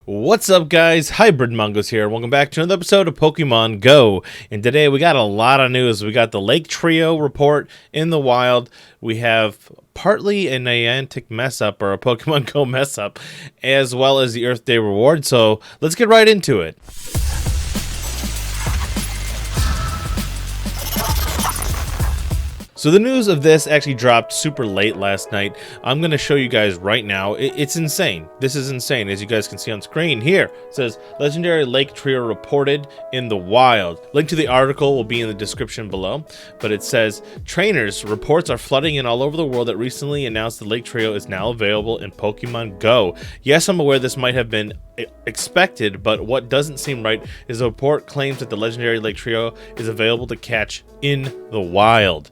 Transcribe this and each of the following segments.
What's up, guys? Hybrid Mongos here. Welcome back to another episode of Pokemon Go. And today we got a lot of news. We got the Lake Trio report in the wild. We have partly a Niantic mess up or a Pokemon Go mess up, as well as the Earth Day reward. So let's get right into it. So the news of this actually dropped super late last night. I'm going to show you guys right now. It's insane. This is insane. As you guys can see on screen here, it says Legendary Lake Trio reported in the wild. Link to the article will be in the description below. But it says, trainers, reports are flooding in all over the world that recently announced the Lake Trio is now available in Pokemon Go. Yes, I'm aware this might have been expected, but what doesn't seem right is the report claims that the Legendary Lake Trio is available to catch in the wild.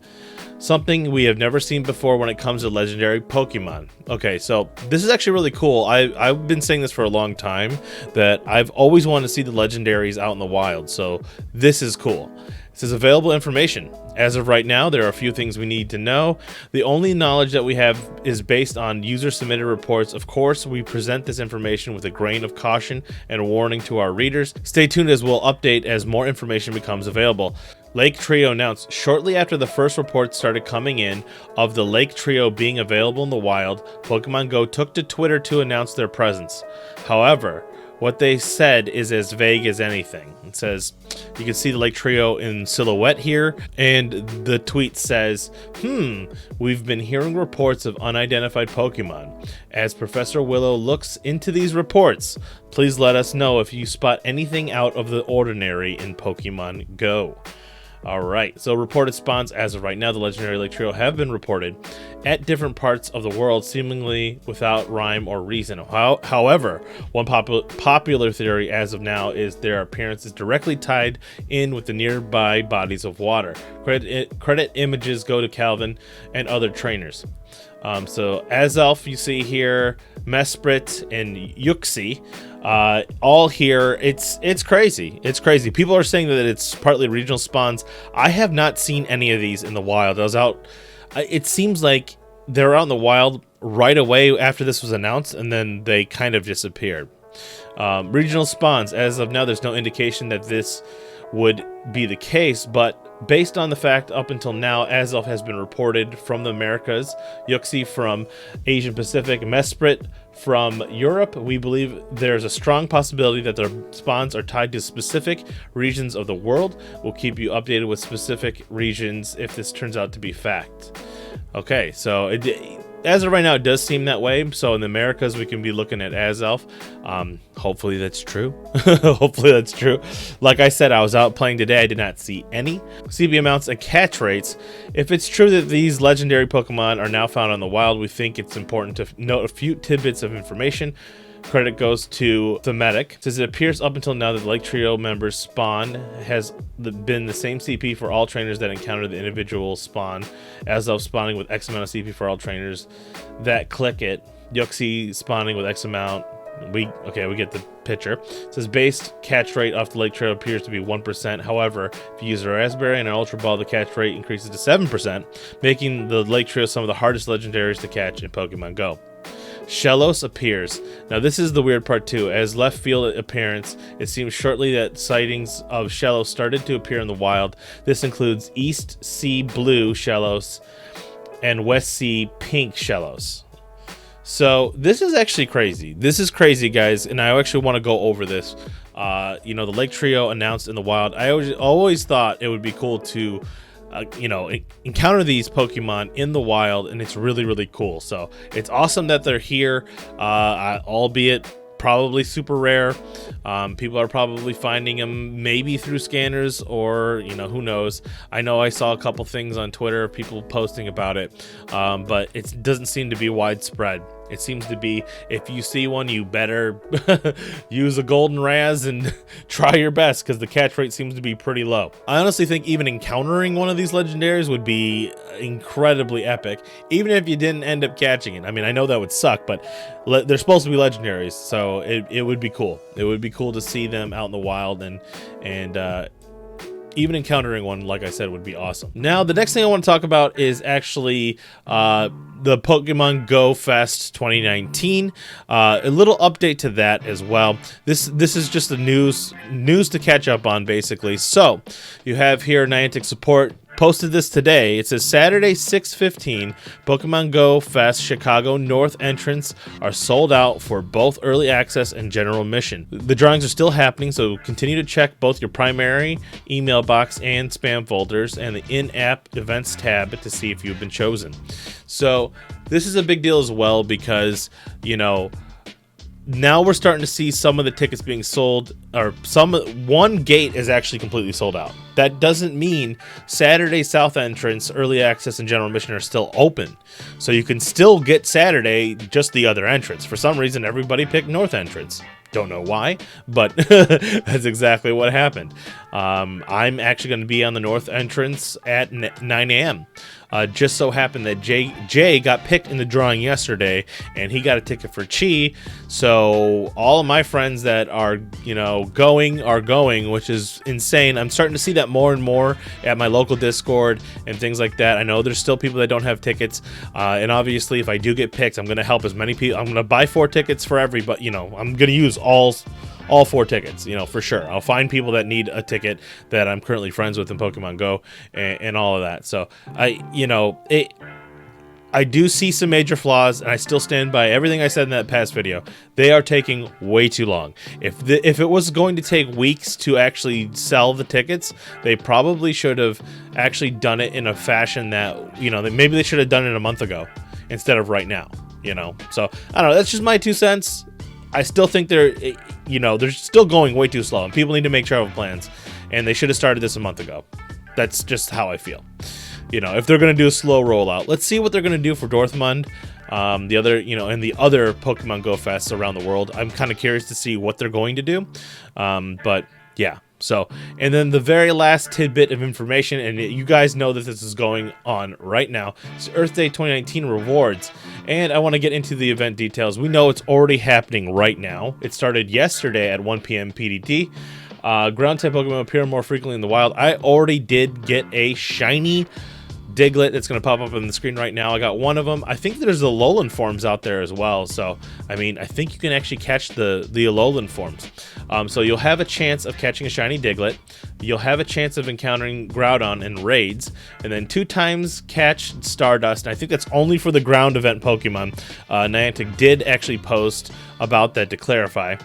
Something we have never seen before when it comes to legendary Pokemon. Okay, so this is actually really cool. I've been saying this for a long time, that I've always wanted to see the legendaries out in the wild, so this is cool. It says available information. As of right now, there are a few things we need to know. The only knowledge that we have is based on user-submitted reports. Of course, we present this information with a grain of caution and warning to our readers. Stay tuned as we'll update as more information becomes available. Lake Trio announced shortly after the first reports started coming in of the Lake Trio being available in the wild, Pokemon Go took to Twitter to announce their presence. However, what they said is as vague as anything. It says, you can see the Lake Trio in silhouette here, and the tweet says, we've been hearing reports of unidentified Pokemon. As Professor Willow looks into these reports, please let us know if you spot anything out of the ordinary in Pokemon Go. Alright, so reported spawns as of right now, the Legendary Lake Trio have been reported at different parts of the world, seemingly without rhyme or reason. However, one popular theory as of now is their appearance is directly tied in with the nearby bodies of water. Credit images go to Calvin and other trainers. So Azelf, you see here, Mesprit and Uxie, all here. It's crazy. It's crazy. People are saying that it's partly regional spawns. I have not seen any of these in the wild. I was out. It seems like they're out in the wild right away after this was announced, and then they kind of disappeared. Regional spawns. As of now, there's no indication that this would be the case, but based on the fact up until now, Azelf has been reported from the Americas, Uxie from Asian Pacific, Mesprit from Europe. We believe there's a strong possibility that their spawns are tied to specific regions of the world. We'll keep you updated with specific regions if this turns out to be fact. Okay, so as of right now, it does seem that way. So in the Americas, we can be looking at Azelf. Hopefully that's true. Hopefully that's true. Like I said, I was out playing today. I did not see any CB amounts and catch rates. If it's true that these legendary Pokemon are now found on the wild, we think it's important to note a few tidbits of information. Credit goes to Thematic. It says it appears up until now that the Lake Trio members' spawn has been the same CP for all trainers that encounter the individual spawn, as of spawning with X amount of CP for all trainers that click it. Uxie spawning with X amount. We get the picture. It says base catch rate off the Lake Trio appears to be 1%. However, if you use a Raspberry and an Ultra Ball, the catch rate increases to 7%, making the Lake Trio some of the hardest legendaries to catch in Pokemon Go. Shellos appears. Now this is the weird part too. As left field appearance, it seems shortly that sightings of Shellos started to appear in the wild. This includes East Sea Blue Shellos and West Sea Pink Shellos. So this is actually crazy. This is crazy, guys, and I actually want to go over this. The Lake Trio announced in the wild. I always thought it would be cool to encounter these Pokemon in the wild, and it's really, really cool. So it's awesome that they're here, albeit probably super rare. People are probably finding them maybe through scanners, or who knows. I know I saw a couple things on Twitter, people posting about it, but it doesn't seem to be widespread. It seems to be, if you see one, you better use a golden Raz and try your best, because the catch rate seems to be pretty low. I honestly think even encountering one of these legendaries would be incredibly epic, even if you didn't end up catching it. I mean, I know that would suck, but they're supposed to be legendaries, so it would be cool. It would be cool to see them out in the wild and even encountering one, like I said, would be awesome. Now, the next thing I want to talk about is actually the Pokemon Go Fest 2019. A little update to that as well. This is just the news to catch up on, basically. So you have here Niantic support posted this today. It says Saturday 6/15 Pokemon Go Fest Chicago North entrants are sold out for both early access and general admission. The drawings are still happening, so continue to check both your primary email box and spam folders and the in-app events tab to see if you've been chosen. So this is a big deal as well because, you know, now we're starting to see some of the tickets being sold, or one gate is actually completely sold out. That doesn't mean Saturday South entrance, early access, and general admission are still open. So you can still get Saturday, just the other entrance. For some reason, everybody picked North entrance. Don't know why, but that's exactly what happened. I'm actually going to be on the North entrance at 9 a.m. Just so happened that Jay got picked in the drawing yesterday, and he got a ticket for Chi. So all of my friends that are, you know, going are going, which is insane. I'm starting to see that more and more at my local Discord and things like that. I know there's still people that don't have tickets, and obviously, if I do get picked, I'm going to help as many people. I'm going to buy 4 tickets for everybody. You know, I'm going to use all 4 tickets, you know, for sure. I'll find people that need a ticket that I'm currently friends with in Pokemon Go and all of that. So I do see some major flaws, and I still stand by everything I said in that past video. They are taking way too long. If it was going to take weeks to actually sell the tickets, they probably should have actually done it in a fashion that, you know, maybe they should have done it a month ago instead of right now, you know. So I don't know. That's just my 2 cents. I still think they're still going way too slow, and people need to make travel plans, and they should have started this a month ago. That's just how I feel. You know, if they're going to do a slow rollout, let's see what they're going to do for Dortmund, the other, you know, and the other Pokemon Go Fests around the world. I'm kind of curious to see what they're going to do, but yeah. So, and then the very last tidbit of information, and you guys know that this is going on right now, it's Earth Day 2019 rewards, and I want to get into the event details. We know it's already happening right now. It started yesterday at 1 p.m. PDT. Ground-type Pokemon appear more frequently in the wild. I already did get a Shiny Diglett that's going to pop up on the screen right now. I got one of them. I think there's the Alolan forms out there as well. So, I mean, I think you can actually catch the Alolan forms. So you'll have a chance of catching a Shiny Diglett. You'll have a chance of encountering Groudon in raids. And then 2 times Catch Stardust. And I think that's only for the ground event Pokemon. Niantic did actually post about that to clarify.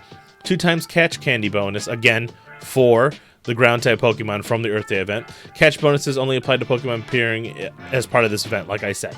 2 times Catch Candy bonus, again, for the ground-type Pokemon from the Earth Day event. Catch bonuses only apply to Pokemon appearing as part of this event, like I said.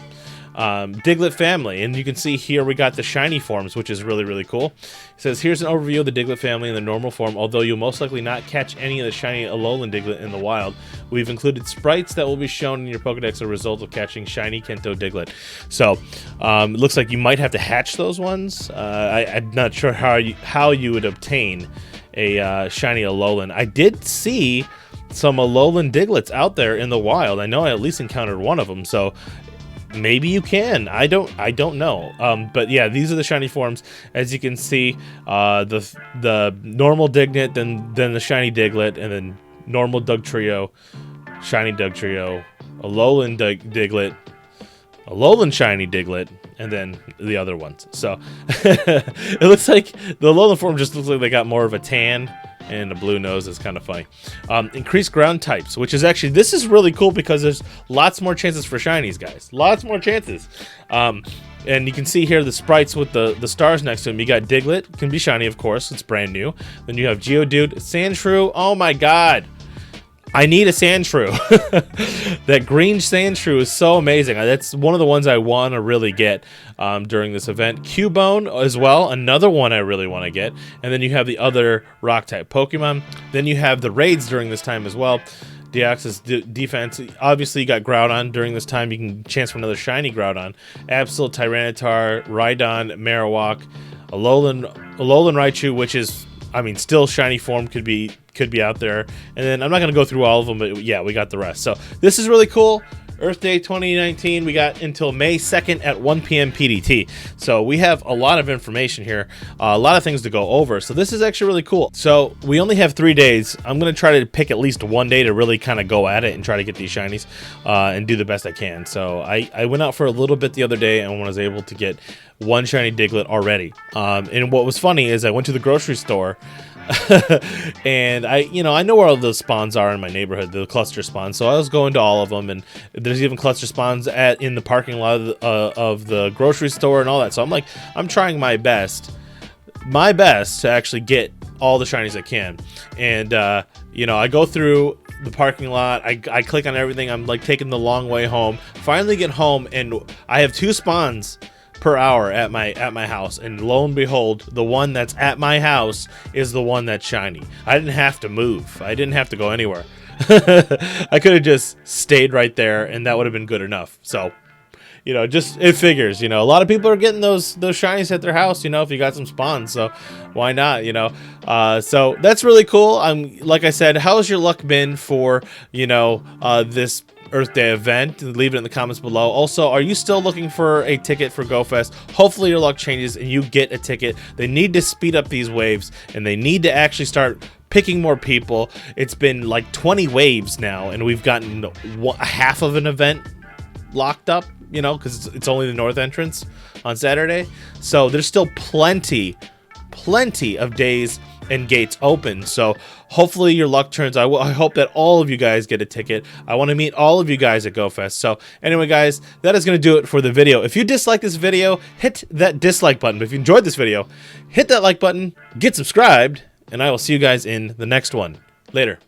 Diglett family, and you can see here we got the shiny forms, which is really, really cool. It says, here's an overview of the Diglett family in the normal form. Although you'll most likely not catch any of the shiny Alolan Diglett in the wild, we've included sprites that will be shown in your Pokedex as a result of catching shiny Kento Diglett. So, it looks like you might have to hatch those ones. I'm not sure how you would obtain a shiny Alolan. I did see some Alolan Digletts out there in the wild. I know I at least encountered one of them, so maybe you can. I don't know. But yeah, these are the shiny forms. As you can see, the normal Diglett, then the shiny Diglett, and then normal Dugtrio, shiny Dugtrio, Alolan Diglett, Alolan shiny Diglett, and then the other ones. So it looks like the Alolan form just looks like they got more of a tan and a blue nose. Is kind of funny. Increased ground types, which is actually, this is really cool because there's lots more chances for shinies, guys. Lots more chances. And you can see here the sprites with the stars next to them. You got Diglett, can be shiny, of course. It's brand new. Then you have Geodude, Sandshrew. Oh my god. I need a Sandshrew. That green Sandshrew is so amazing. That's one of the ones I want to really get during this event. Cubone as well, another one I really want to get. And then you have the other rock-type Pokemon. Then you have the raids during this time as well. Deoxys defense. Obviously, you got Groudon during this time. You can chance for another shiny Groudon. Absol, Tyranitar, Rhydon, Marowak, Alolan Raichu, which is, I mean, still shiny form could be out there. And then I'm not going to go through all of them, but yeah, we got the rest. So this is really cool. Earth Day 2019, we got until May 2nd at 1 p.m. PDT. So we have a lot of information here, a lot of things to go over. So this is actually really cool. So we only have 3 days. I'm going to try to pick at least one day to really kind of go at it and try to get these shinies and do the best I can. So I went out for a little bit the other day and was able to get one Shiny Diglett already. And what was funny is I went to the grocery store and I know where all the spawns are in my neighborhood, the cluster spawns. So I was going to all of them, and there's even cluster spawns in the parking lot of the grocery store and all that. So I'm trying my best to actually get all the shinies I can. And I go through the parking lot, I click on everything. I'm like taking the long way home. Finally get home, and I have 2 spawns per hour at my house, and lo and behold, the one that's at my house is the one that's shiny. I didn't have to move. I didn't have to go anywhere. I could have just stayed right there, and that would have been good enough. So, just it figures. A lot of people are getting those shinies at their house. If you got some spawns, so why not? So that's really cool. Like I said, how's your luck been for this Earth Day event? Leave it in the comments below. Also, are you still looking for a ticket for GoFest? Hopefully your luck changes and you get a ticket. They need to speed up these waves, and they need to actually start picking more people. It's been like 20 waves now, and we've gotten half of an event locked up, because it's only the north entrance on Saturday. So there's still plenty of days and gates open. So hopefully your luck turns. I hope that all of you guys get a ticket. I want to meet all of you guys at GoFest. So anyway, guys, that is going to do it for the video. If you dislike this video, hit that dislike button. But if you enjoyed this video, hit that like button, get subscribed, and I will see you guys in the next one. Later.